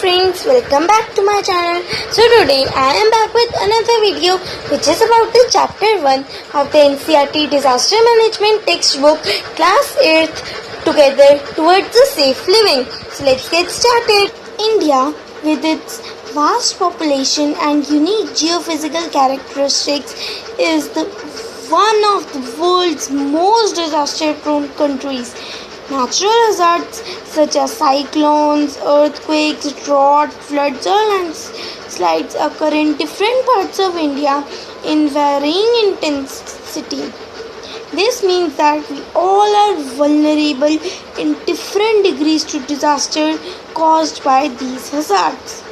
friends, welcome back to my channel. So today I am back with another video which is about the chapter 1 of the NCERT Disaster Management textbook Class 8th Together Towards a Safe Living. So let's get started. India, with its vast population and unique geophysical characteristics, is one of the world's most disaster-prone countries. Natural hazards such as cyclones, earthquakes, drought, floods or landslides occur in different parts of India in varying intensity. This means that we all are vulnerable in different degrees to disaster caused by these hazards.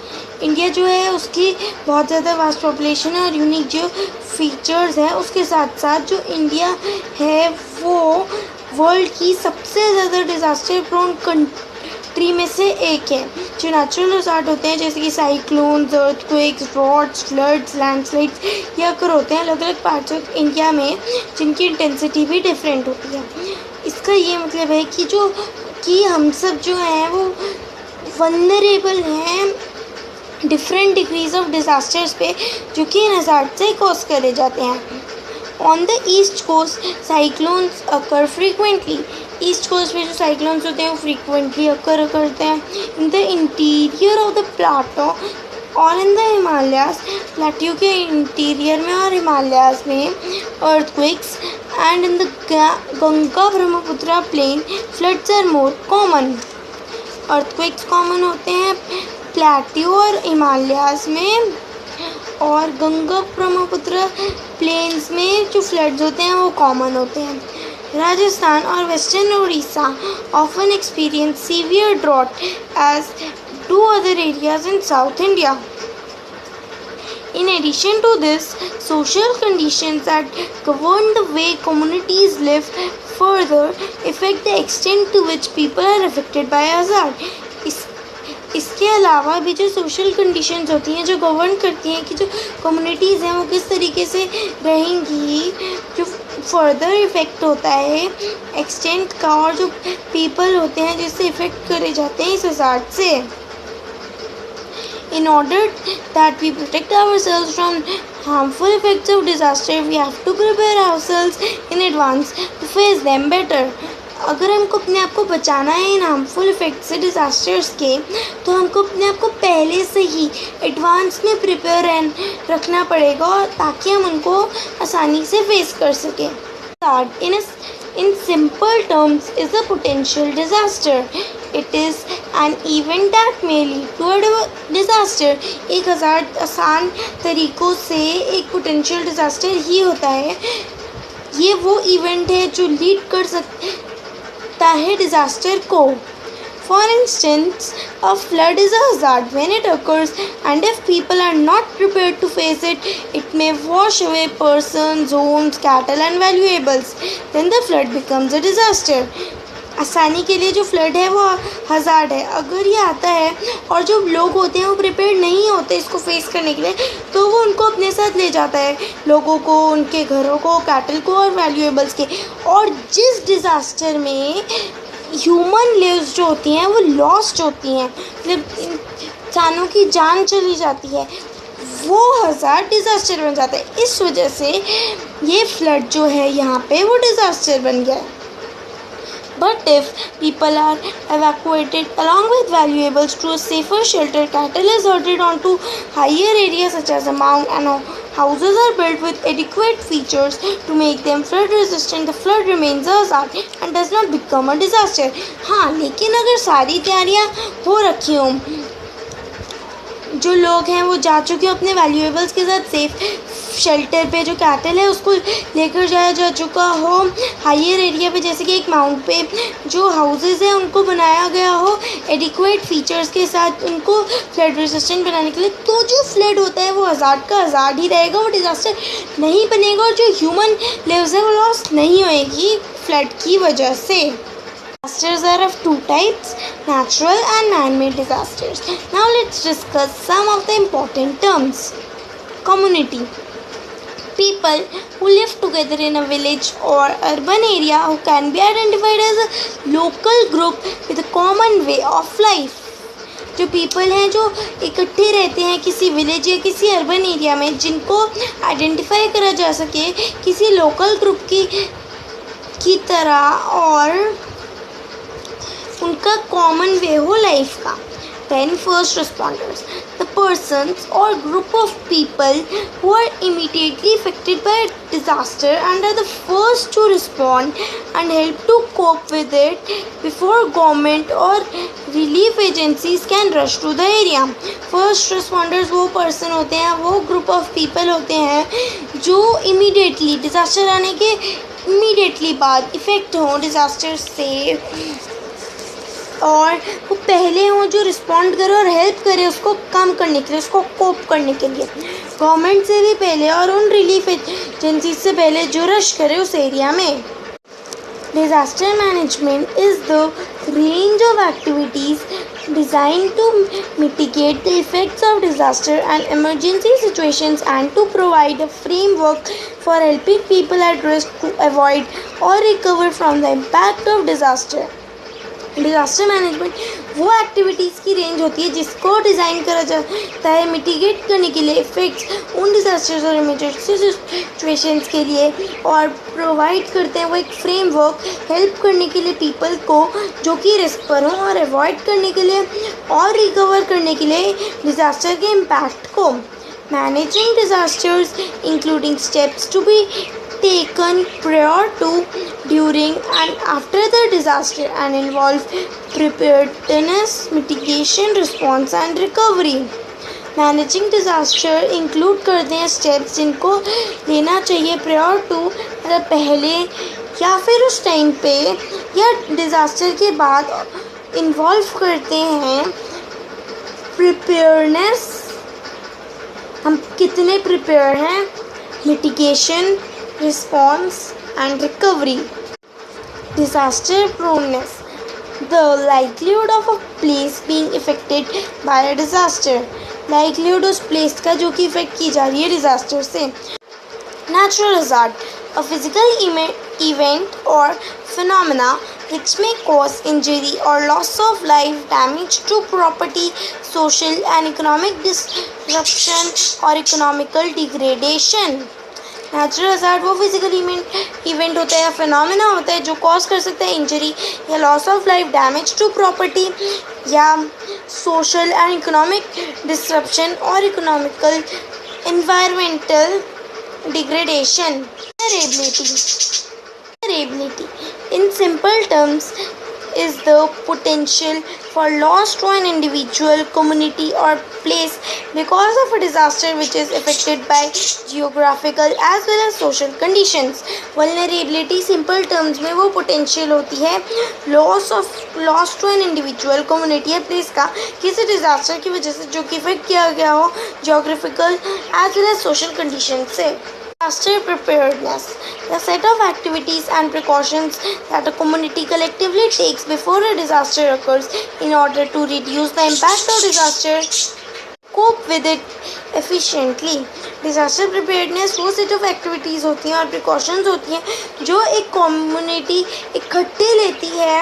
India जो है उसकी बहुत ज़्यादा vast population है और unique जो features हैं उसके साथ साथ जो इंडिया है वो वर्ल्ड की सबसे ज़्यादा डिज़ास्टर प्रोन कंट्री में से एक है. जो नेचुरल डिज़ास्टर होते हैं जैसे कि cyclones, earthquakes, droughts, floods, landslides ये अक्सर होते हैं अलग अलग पार्ट्स ऑफ इंडिया में जिनकी इंटेंसिटी भी डिफरेंट होती है. इसका ये मतलब है कि हम सब जो हैं वो वल्नरेबल हैं डिफरेंट डिग्रीज ऑफ डिज़ास्टर्स पे जो कि इन हज़ार्ड से कॉज करे जाते हैं. On the east coast cyclones occur frequently. East coast पे जो साइक्लोन्स होते हैं वो फ्रीक्वेंटली अकर करते हैं. In the interior of the plateau और इन द हिमालयाज, प्लेट्यू के इंटीरियर में और हिमालयाज में earthquakes and in the Ganga Brahmaputra plain floods are more common. Earthquakes common होते हैं प्लेट्यू और हिमालयाज में और गंगा ब्रह्मपुत्र प्लेन्स में जो फ्लड्स होते हैं वो कॉमन होते हैं. राजस्थान और western Orissa often experience severe drought as do other areas in south India. In addition to this, social conditions that govern the way communities live further affect the extent to which people are affected by hazard. इसके अलावा भी जो social conditions होती हैं जो govern करती हैं कि जो कम्युनिटीज़ हैं वो किस तरीके से रहेंगी, जो फर्दर इफ़ेक्ट होता है एक्सटेंट का और जो पीपल होते हैं जिससे इफ़ेक्ट करे जाते हैं इस हज़ार्ड से. In order that we protect ourselves from harmful effects of disaster, we have to prepare ourselves in advance to face them better. अगर हमको अपने आप को बचाना है इन हार्मफुल इफ़ेक्ट से डिज़ास्टर्स के तो हमको अपने आप को पहले से ही एडवांस में प्रिपेयर रखना पड़ेगा और ताकि हम उनको आसानी से फेस कर सकें. In simple terms is a potential disaster. It is an event that may lead to a disaster. एक हज़ार आसान तरीक़ों से एक पोटेंशियल डिज़ास्टर ही होता है. ये वो इवेंट है जो लीड कर सकता है डिज़ास्टर को. For instance, a flood is a hazard when it occurs, and if people are not prepared to face it, it may wash away persons, homes, cattle and valuables. Then the flood becomes a disaster. आसानी के लिए जो flood है वो hazard है. अगर ये आता है और जो लोग होते हैं वो प्रिपेयर्ड नहीं होते इसको फेस करने के लिए तो वो उनको अपने साथ ले जाता है, लोगों को, उनके घरों को, कैटल को और वैल्यूएबल्स के. और जिस डिज़ास्टर में ह्यूमन लिव्स जो होती हैं वो लॉस्ट होती हैं, मतलब इंसानों की जान चली जाती है, वो हज़ार्ड डिज़ास्टर बन जाता है. इस वजह से ये फ्लड जो है यहाँ पे वो डिज़ास्टर बन गया है. But if people are evacuated along with valuables to a safer shelter, cattle is herded onto higher areas such as a mound and houses are built with adequate features to make them flood resistant, the flood remains a hazard and does not become a disaster. हाँ, लेकिन अगर सारी तैयारियाँ हो रखी हों, जो लोग हैं वो जा चुके हो अपने वैल्यूएबल्स के साथ सेफ शेल्टर पे, जो कैटल है उसको लेकर जाया जा चुका हो हायर एरिया पे जैसे कि एक माउंट पे, जो हाउसेस हैं उनको बनाया गया हो एडिक्वेट फीचर्स के साथ उनको फ्लड रेजिस्टेंट बनाने के लिए, तो जो फ्लड होता है वो हज़ार्ड का हज़ार्ड ही रहेगा, वो डिज़ास्टर नहीं बनेगा और जो ह्यूमन लिव्स है वो लॉस नहीं होएगी फ्लड की वजह से. Disasters are of two types, natural and man-made disasters. Now let's discuss some of the important terms. Community. People who live together in a village or urban area who can be identified as a local group with a common way of life. जो people हैं जो इकट्ठे रहते हैं किसी village या किसी urban area में, जिनको आइडेंटिफाई करा जा सके किसी लोकल ग्रुप की तरह और उनका कॉमन वे हो लाइफ का। Then first responders, the persons or group of people who are immediately affected by a disaster and are the first to respond and help to cope with it before government or relief agencies can rush to the area. First responders वो person होते हैं, वो group of people होते हैं जो immediately disaster आने के immediately बाद इफ़ेक्ट हों डिज़ास्टर से, और वो पहले हों जो रिस्पॉन्ड करे और हेल्प करे उसको कम करने के लिए, उसको कोप करने के लिए, गवर्नमेंट से भी पहले और उन रिलीफ एजेंसी से पहले जो रश करे उस एरिया में। Disaster management is the range of activities designed to mitigate the effects of disaster and emergency situations and to provide a framework for helping people at risk to avoid or recover from the impact of disaster. Disaster management वो activities की range होती है जिसको design करा जाता है mitigate करने के लिए इफ़ेक्ट्स उन डिज़ास्टर्स और इमरजेंसी सिचुएशंस के लिए, और प्रोवाइड करते हैं वो एक फ्रेमवर्क हेल्प करने के लिए पीपल को जो कि रिस्क पर हों और अवॉइड करने के लिए और रिकवर करने के लिए डिज़ास्टर के इम्पैक्ट को। Managing disasters including steps to be taken prior to, during and after the disaster and involve preparedness, mitigation, response and recovery. Managing disaster include करते हैं steps जिनको लेना चाहिए prior to, मतलब पहले या फिर उस टाइम पे या डिज़ास्टर के बाद, इन्वॉल्व करते हैं preparedness, हम कितने प्रिपेयर हैं, mitigation, response and recovery. Disaster proneness, the likelihood of a place being affected by a disaster, likelihood उस place का जो कि इफेक्ट की जा रही है डिज़ास्टर से। Natural hazard, a physical event or phenomena which may cause injury or loss of life, damage to property, social and economic disruption or economical degradation. Natural hazard वो फिजिकल इवेंट होता है या phenomena होता है जो cause कर सकता है इंजरी या loss of life, damage to property या सोशल एंड इकोनॉमिक डिसरप्शन और economical environmental degradation. Vulnerability in simple terms is the potential for loss to an individual, community or place because of a disaster which is affected by geographical as well as social conditions. Vulnerability simple terms में वो potential होती है loss to an individual, community या place का किसी disaster की वजह से जो कि affect किया गया हो geographical as well as social conditions से। Disaster preparedness, the set of activities and precautions that a community collectively takes before a disaster occurs in order to reduce the impact of disaster, cope with it efficiently. Disaster preparedness वो set of activities होती हैं और precautions होती हैं जो एक community इकट्ठे लेती है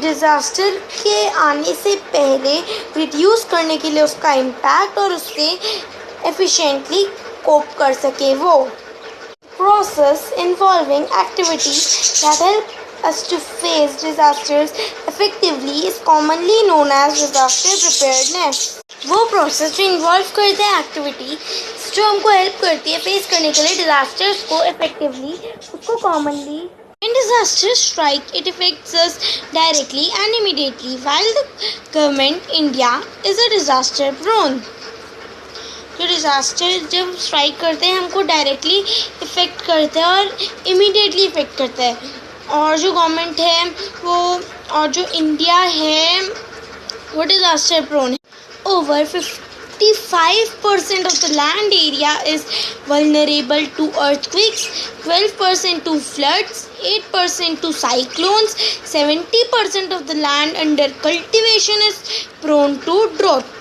disaster के आने से पहले reduce करने के लिए उसका impact और उससे efficiently कोप कर सके वो। Process involving activities that help us to face disasters effectively is commonly known as disaster preparedness. वो प्रोसेस जो इन्वॉल्व करते हैं एक्टिविटी जो हमको हेल्प करती है फेस करने के लिए डिजास्टर्स को इफेक्टिवली, उसको commonly When disasters strike, it affects us directly and immediately, while the government India is a disaster prone. जो डिज़ास्टर जब स्ट्राइक करते हैं हमको डायरेक्टली इफ़ेक्ट करता है और इमीडिएटली इफ़ेक्ट करता है, और जो गवर्नमेंट है वो और जो इंडिया है वो डिज़ास्टर प्रोन है। Over 55% of the land area is vulnerable to earthquakes, 12% to floods, 8% to cyclones, 70% of the land under cultivation is prone to drought.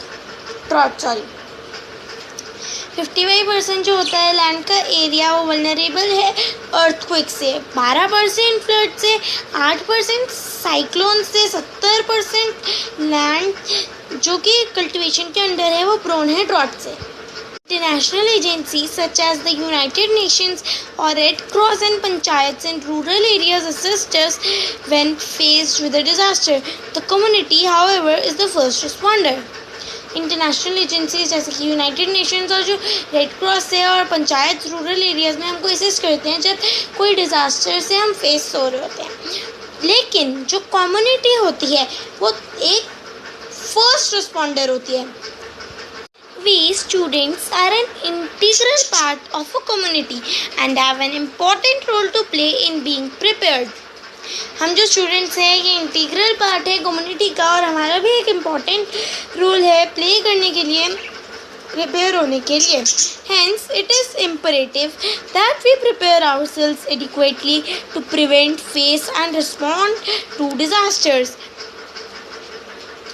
55% जो होता है लैंड का एरिया वो वल्नरेबल है अर्थक्वेक से, 12% फ्लड से, 8% साइक्लोन से, 70% लैंड जो कि कल्टीवेशन के अंडर है वो प्रोन है ड्रॉट से। International agencies such as the United Nations or Red Cross and panchayats in rural areas assist us when faced with a disaster. The community, however, is the first responder. International agencies जैसे कि United Nations और जो red cross है और panchayat rural areas में हमको assist करते हैं जब कोई डिज़ास्टर से हम फेस हो रहे होते हैं। लेकिन जो कम्युनिटी होती है वो एक फर्स्ट रिस्पॉन्डर होती है। We students are an integral part of a community and have an important role to play in being prepared. हम जो स्टूडेंट्स हैं ये इंटीग्रल पार्ट है कम्युनिटी का और हमारा भी एक इम्पॉर्टेंट रोल है प्ले करने के लिए, प्रिपेयर होने के लिए। Hence, it is imperative that we prepare ourselves adequately to prevent, face and respond to disasters.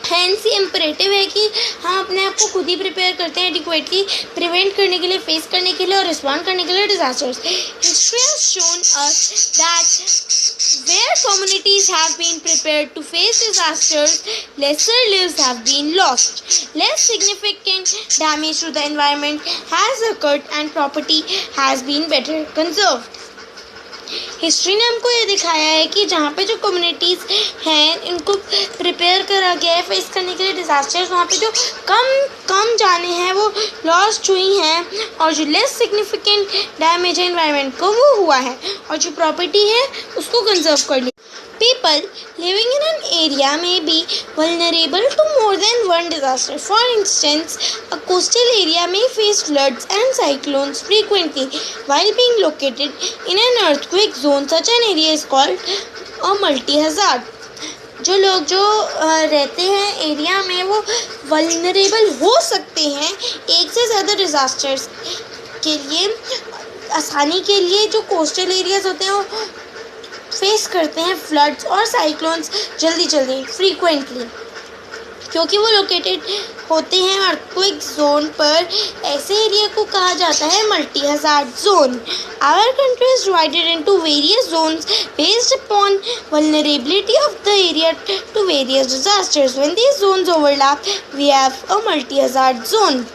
Hence ये इम्परेटिव है कि हम अपने आप को खुद ही प्रिपेयर करते हैं एडिक्वेटली प्रिवेंट करने के लिए, फेस करने के लिए और रिस्पॉन्ड करने के लिए disasters. History has shown us that where communities have been prepared to face disasters, lesser lives have been lost, less significant damage to the environment has occurred and property has been better conserved. History ने हमको ये दिखाया है कि जहाँ पे जो communities हैं इनको प्रिपेयर करा गया है फेस करने के लिए डिज़ास्टर्स, वहाँ पे जो कम जाने हैं वो लॉस्ट हुई हैं और जो लेस सिग्निफिकेंट डैमेज है एनवायरनमेंट को वो हुआ है और जो प्रॉपर्टी है उसको कंजर्व कर लिया। People living in an area may be vulnerable to more than one disaster. For instance, a coastal area may face floods and cyclones frequently. While being located in an earthquake zone, such an area is called a multi-hazard. जो लोग जो रहते हैं area में वो vulnerable हो सकते हैं एक से ज़्यादा डिज़ास्टर्स के लिए। आसानी के लिए जो कोस्टल एरियाज़ होते हैं वो फेस करते हैं फ्लड्स और साइक्लोन्स जल्दी फ्रीक्वेंटली, क्योंकि वो लोकेटेड होते हैं अर्थक्वेक जोन पर। ऐसे एरिया को कहा जाता है multi hazard zone. Our country is divided into various zones based upon vulnerability of the area to various disasters. When these zones overlap we have a multi hazard zone.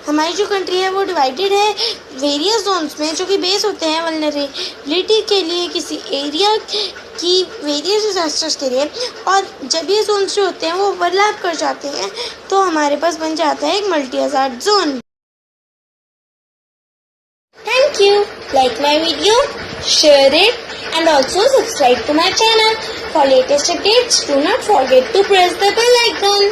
हमारी जो country है वो divided है various Jones में जो कि base होते हैं वल्नरेबिलिटी के लिए किसी एरिया की वेरियस डिजास्टर्स के लिए, और जब ये जोन्स जो होते हैं वो ओवरलैप कर जाते हैं तो हमारे पास बन जाता है एक multi hazard zone. Thank you, like my video, share it and also subscribe to my channel for latest updates. Do not forget to press the bell icon.